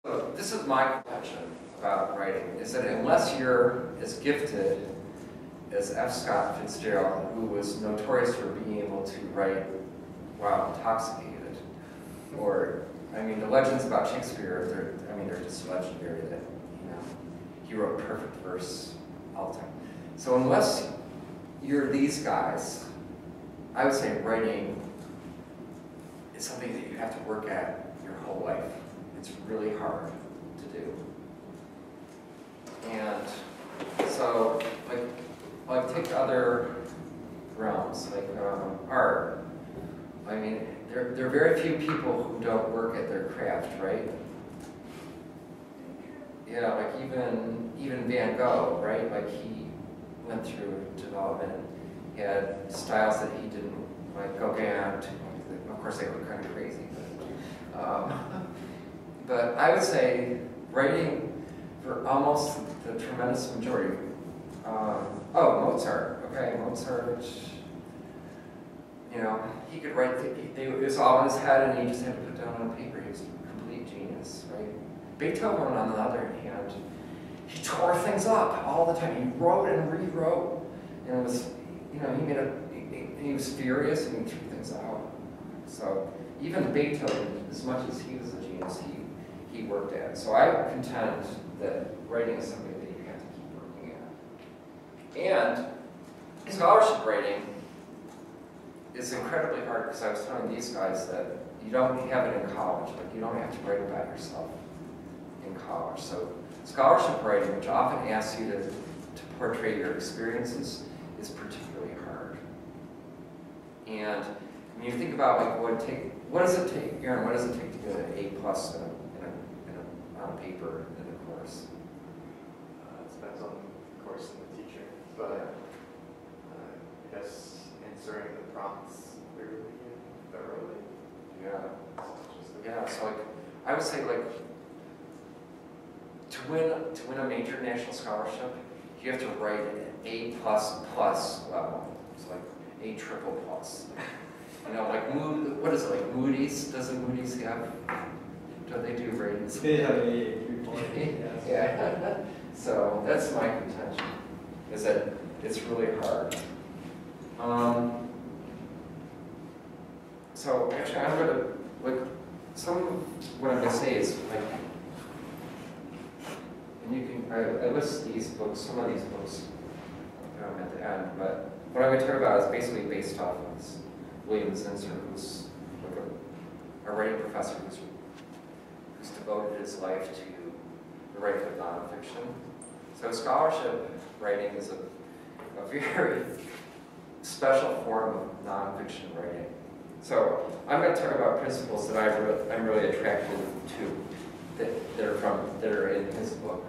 So this is my contention about writing, is that unless you're as gifted as F. Scott Fitzgerald, who was notorious for being able to write while intoxicated, or, I mean, the legends about Shakespeare, they're just legendary that, he wrote perfect verse all the time. So unless you're these guys, I would say writing is something that you have to work at your whole life. It's really hard to do. And so, like take other realms, like art. I mean, there are very few people who don't work at their craft, right? Yeah, like even Van Gogh, right? Like he went through development, he had styles that he didn't, like Gauguin, of course they were kind of crazy, but I would say writing for almost the tremendous majority. Mozart. Okay, Mozart. He could write. It was all in his head, and he just had to put down on paper. He was a complete genius, right? Beethoven, on the other hand, he tore things up all the time. He wrote and rewrote, and it was, he was furious and he threw things out. So even Beethoven, as much as he was a genius, he worked at. So I contend that writing is something that you have to keep working at. And scholarship writing is incredibly hard, because I was telling these guys that you don't have it in college. Like, you don't have to write about yourself in college. So scholarship writing, which often asks you to portray your experiences, is particularly hard. And when you think about like what does it take, Aaron? What does it take to get an A+ on a paper in a course? It depends on the course and the teacher, but I guess answering the prompts clearly and thoroughly. Yeah. So like I would say like to win a major national scholarship, you have to write an A++ level. It's like A+++. Like what is it, like Moody's? Doesn't Moody's have? Don't they do ratings? They have a 3.8. Yes. Yeah. So that's my contention, is that it's really hard. So actually, I'm gonna what I'm gonna say is like, and you can I list these books, some of these books at the end, but what I'm going to talk about is basically based off of this William Zinsser, who's like a writing professor who's devoted his life to the writing of nonfiction. So scholarship writing is a very special form of nonfiction writing. So I'm going to talk about principles that I'm really attracted to that are in his book.